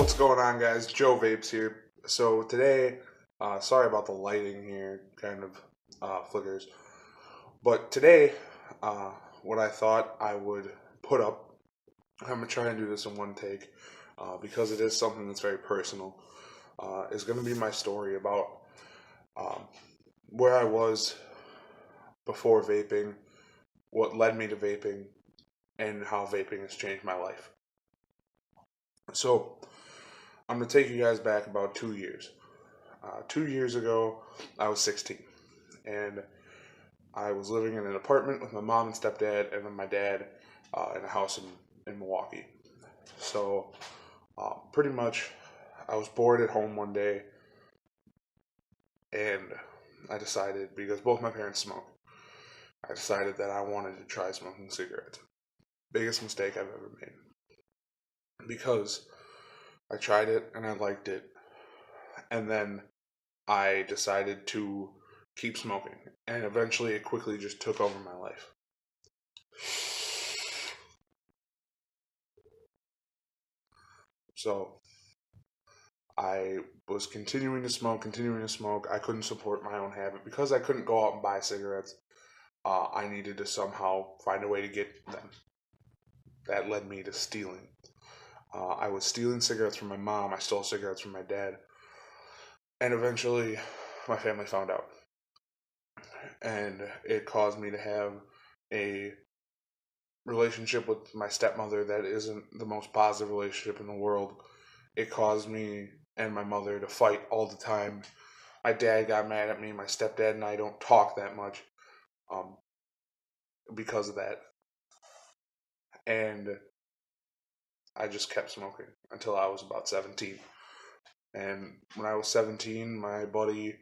What's going on, guys? Joe Vapes here. So today, sorry about the lighting here, kind of flickers. But today, uh, what I thought I would put up, I'm gonna try and do this in one take, because it is something that's very personal. Is going to be my story about um, where I was before vaping, what led me to vaping, and how vaping has changed my life. So I'm gonna take you guys back about 2 years. 2 years ago, I was 16, and I was living in an apartment with my mom and stepdad, and then my dad in a house in Milwaukee. So, pretty much, I was bored at home one day, and I decided, because both my parents smoke, I decided that I wanted to try smoking cigarettes. Biggest mistake I've ever made. Because I tried it and I liked it, and then I decided to keep smoking, and eventually it quickly just took over my life. So I was continuing to smoke. I couldn't support my own habit because I couldn't go out and buy cigarettes. I needed to somehow find a way to get them. That led me to stealing. I was stealing cigarettes from my mom. I stole cigarettes from my dad, and eventually, my family found out, and it caused me to have a relationship with my stepmother that isn't the most positive relationship in the world. It caused me and my mother to fight all the time. My dad got mad at me. My stepdad and I don't talk that much um, because of that. And I just kept smoking until I was about 17. And when I was 17, my buddy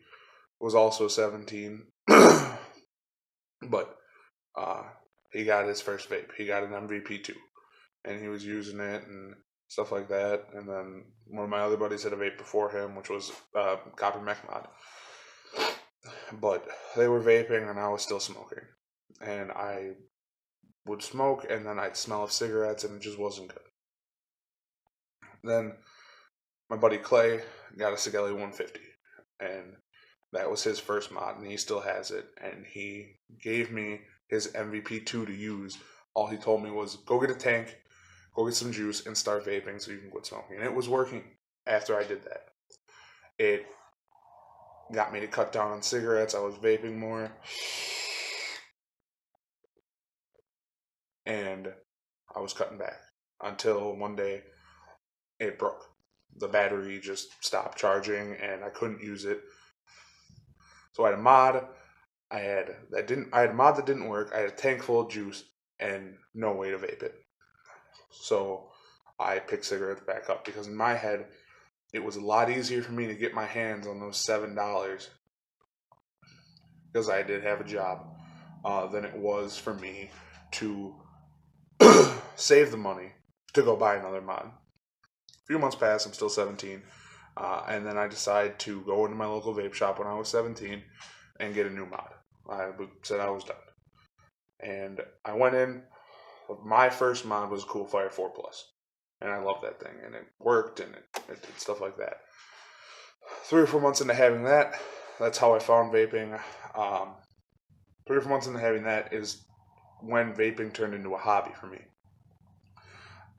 was also 17. But uh, he got his first vape. He got an MVP2. And he was using it and stuff like that. And then one of my other buddies had a vape before him, which was Copy Mech Mod. But they were vaping and I was still smoking. And I would smoke and then I'd smell of cigarettes and it just wasn't good. Then my buddy Clay got a Sigelli 150. And that was his first mod and he still has it. And he gave me his MVP2 to use. All he told me was, go get a tank, go get some juice, and start vaping so you can quit smoking. And it was working after I did that. It got me to cut down on cigarettes. I was vaping more. And I was cutting back until one day it broke. The battery just stopped charging and I couldn't use it. So I had a mod. I had a mod that didn't work. I had a tank full of juice and no way to vape it. So I picked cigarettes back up because in my head it was a lot easier for me to get my hands on those $7 because I did have a job than it was for me to save the money to go buy another mod. A few months passed, I'm still 17, and then I decided to go into my local vape shop when I was 17 and get a new mod. I said I was done. And I went in, my first mod was Cool Fire 4 Plus, and I loved that thing, and it worked, and it did stuff like that. 3 or 4 months into having that, that's how I found vaping. 3 or 4 months into having that is when vaping turned into a hobby for me.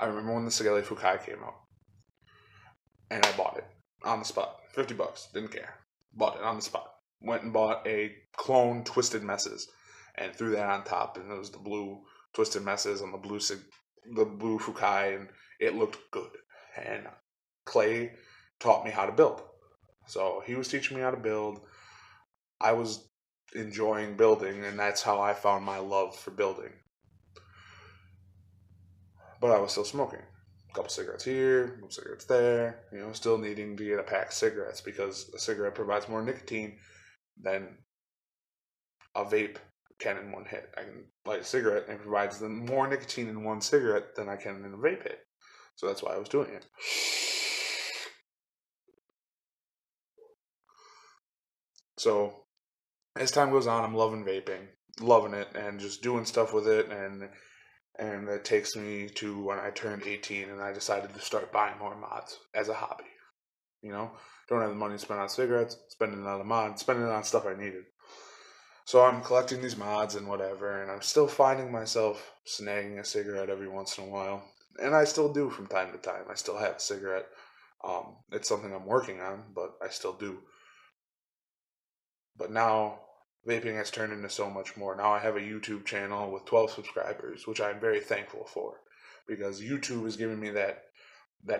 I remember when the Sigelli Fukai came out, and I bought it on the spot. $50, didn't care. Bought it on the spot. Went and bought a clone Twisted Messes, and threw that on top, and it was the blue Twisted Messes on the blue Fukai, and it looked good. And Clay taught me how to build. So he was teaching me how to build. I was enjoying building, and that's how I found my love for building. But I was still smoking. A couple cigarettes here, a couple cigarettes there, still needing to get a pack of cigarettes because a cigarette provides more nicotine than a vape can in one hit. I can light a cigarette and it provides more nicotine in one cigarette than I can in a vape hit. So that's why I was doing it. So as time goes on, I'm loving vaping, loving it, and just doing stuff with it, and And that takes me to when I turned 18 and I decided to start buying more mods as a hobby. You know, don't have the money to spend on cigarettes, spending it on a mod, spending it on stuff I needed. So I'm collecting these mods and whatever, and I'm still finding myself snagging a cigarette every once in a while. And I still do from time to time. I still have a cigarette. It's something I'm working on, but I still do. But now vaping has turned into so much more. Now I have a YouTube channel with 12 subscribers, which I'm very thankful for, because YouTube is giving me that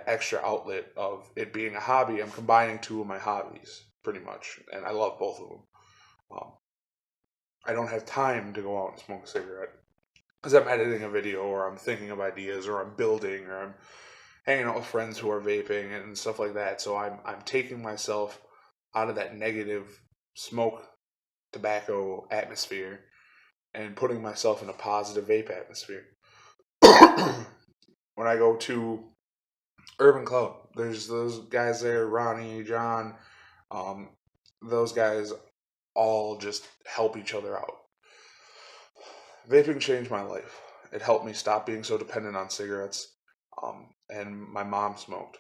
extra outlet of it being a hobby. I'm combining two of my hobbies pretty much, and I love both of them. Um, I don't have time to go out and smoke a cigarette because I'm editing a video or I'm thinking of ideas or I'm building or I'm hanging out with friends who are vaping and stuff like that. So I'm taking myself out of that negative smoke tobacco atmosphere and putting myself in a positive vape atmosphere. When I go to Urban Club, there's those guys there, Ronnie, John, um, those guys all just help each other out. Vaping changed my life. It helped me stop being so dependent on cigarettes. And my mom smoked.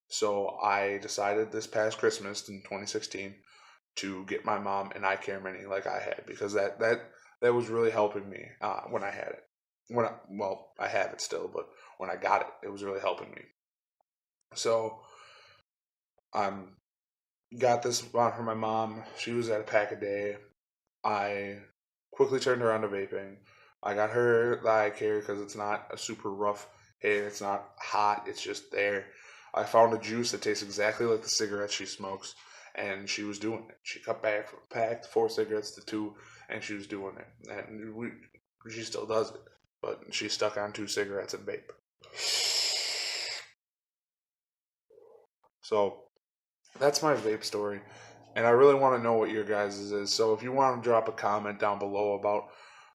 So I decided this past Christmas in 2016 to get my mom an eye care mini like I had, because that was really helping me when I had it. I have it still, but when I got it, it was really helping me. So I'm got this for my mom. She was at a pack a day. I quickly turned around to vaping. I got her the eye care because it's not a super rough hit. It's not hot. It's just there. I found a juice that tastes exactly like the cigarettes she smokes, and she was doing it. She cut back from a pack, 4 cigarettes to 2, and she was doing it. And she still does it, but she's stuck on 2 cigarettes and vape. So that's my vape story. And I really want to know what your guys' is. So if you want to drop a comment down below about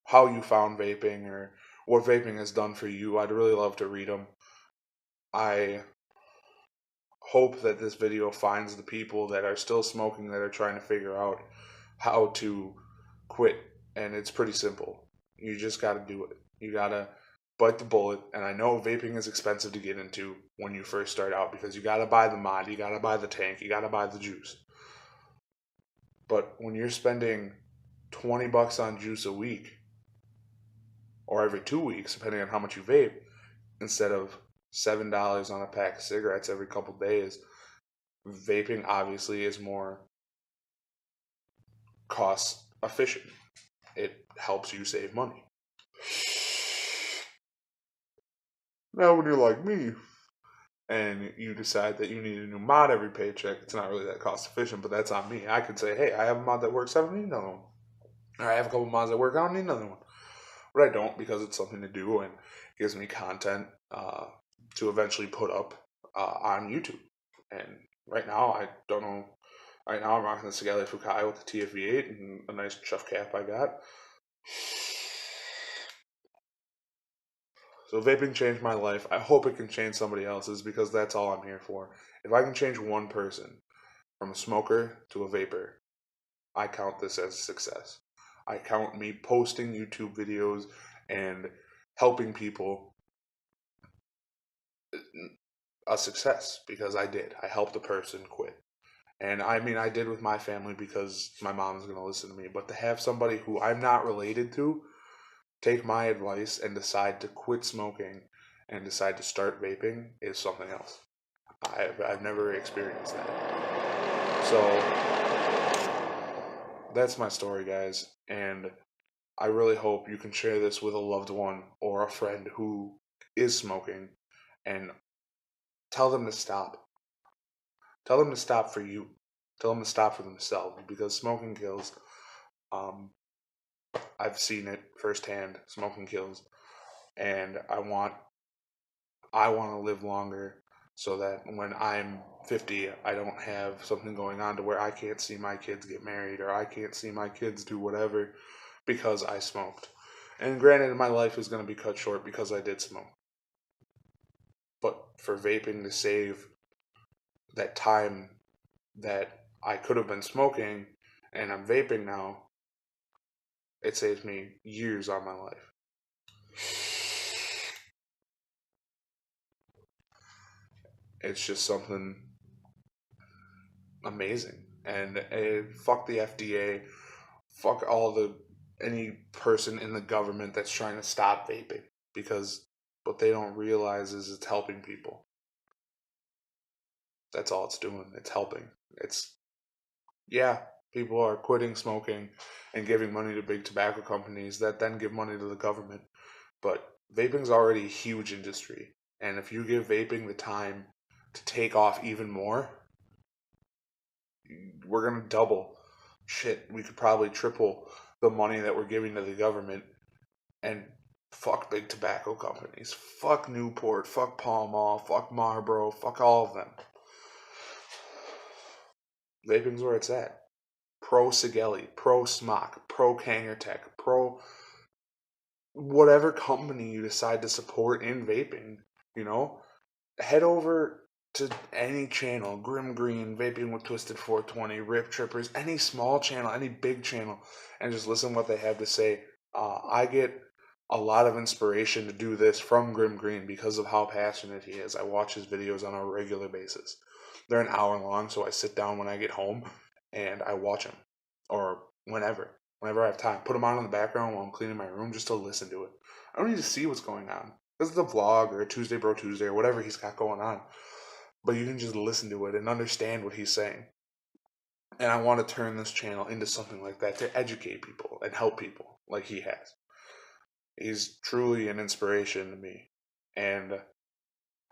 how you found vaping or what vaping has done for you, I'd really love to read them. I hope that this video finds the people that are still smoking, that are trying to figure out how to quit. And it's pretty simple. You just got to do it. You got to bite the bullet. And I know vaping is expensive to get into when you first start out, because you got to buy the mod, you got to buy the tank, you got to buy the juice. But when you're spending $20 on juice a week, or every 2 weeks, depending on how much you vape, instead of $7 on a pack of cigarettes every couple days, vaping obviously is more cost efficient. It helps you save money. Now, when you're like me and you decide that you need a new mod every paycheck, it's not really that cost efficient, but that's on me. I could say, hey, I have a mod that works, I don't need another one. Or I have a couple mods that work, I don't need another one. But I don't, because it's something to do and gives me content to eventually put up on YouTube. And right now, I don't know. Right now, I'm rocking the Sagale Fukai with the TFV8 and a nice chuff cap I got. So vaping changed my life. I hope it can change somebody else's, because that's all I'm here for. If I can change one person from a smoker to a vapor, I count this as a success. I count me posting YouTube videos and helping people a success, because I did. I helped a person quit. And I mean, I did with my family because my mom's going to listen to me. But to have somebody who I'm not related to take my advice and decide to quit smoking and decide to start vaping is something else. I've never experienced that. So that's my story, guys. And I really hope you can share this with a loved one or a friend who is smoking and tell them to stop. Tell them to stop for you. Tell them to stop for themselves, because smoking kills. I've seen it firsthand. Smoking kills, and I want to live longer, so that when I'm 50, I don't have something going on to where I can't see my kids get married, or I can't see my kids do whatever because I smoked. And granted, my life is going to be cut short because I did smoke. But for vaping to save that time that I could have been smoking and I'm vaping now, it saves me years on my life. It's just something amazing. And fuck the FDA, fuck any person in the government that's trying to stop vaping, because what they don't realize is it's helping people. That's all it's doing. It's helping. Yeah, people are quitting smoking and giving money to big tobacco companies that then give money to the government. But vaping's already a huge industry. And if you give vaping the time to take off even more, we're going to double. Shit, we could probably triple the money that we're giving to the government. And fuck big tobacco companies. Fuck Newport. Fuck Pall Mall. Fuck Marlboro. Fuck all of them. Vaping's where it's at. Pro Sigelli, pro Smock, pro Kangertech, pro whatever company you decide to support in vaping, head over to any channel, Grim Green, Vaping with Twisted 420, Rip Trippers, any small channel, any big channel, and just listen what they have to say. I get a lot of inspiration to do this from Grim Green because of how passionate he is. I watch his videos on a regular basis. They're an hour long, so I sit down when I get home and I watch them, or whenever I have time. Put them on in the background while I'm cleaning my room just to listen to it. I don't need to see what's going on. This is a vlog or a Tuesday Bro Tuesday or whatever he's got going on. But you can just listen to it and understand what he's saying. And I want to turn this channel into something like that to educate people and help people like he has. He's truly an inspiration to me. And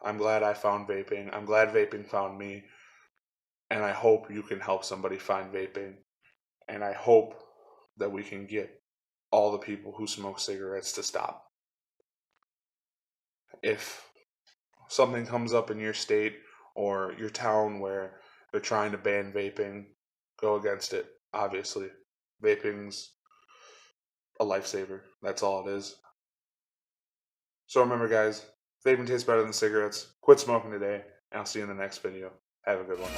I'm glad I found vaping. I'm glad vaping found me. And I hope you can help somebody find vaping. And I hope that we can get all the people who smoke cigarettes to stop. If something comes up in your state or your town where they're trying to ban vaping, go against it, obviously. Vaping's a lifesaver. That's all it is. So remember, guys, vaping tastes better than cigarettes. Quit smoking today, and I'll see you in the next video. Have a good one.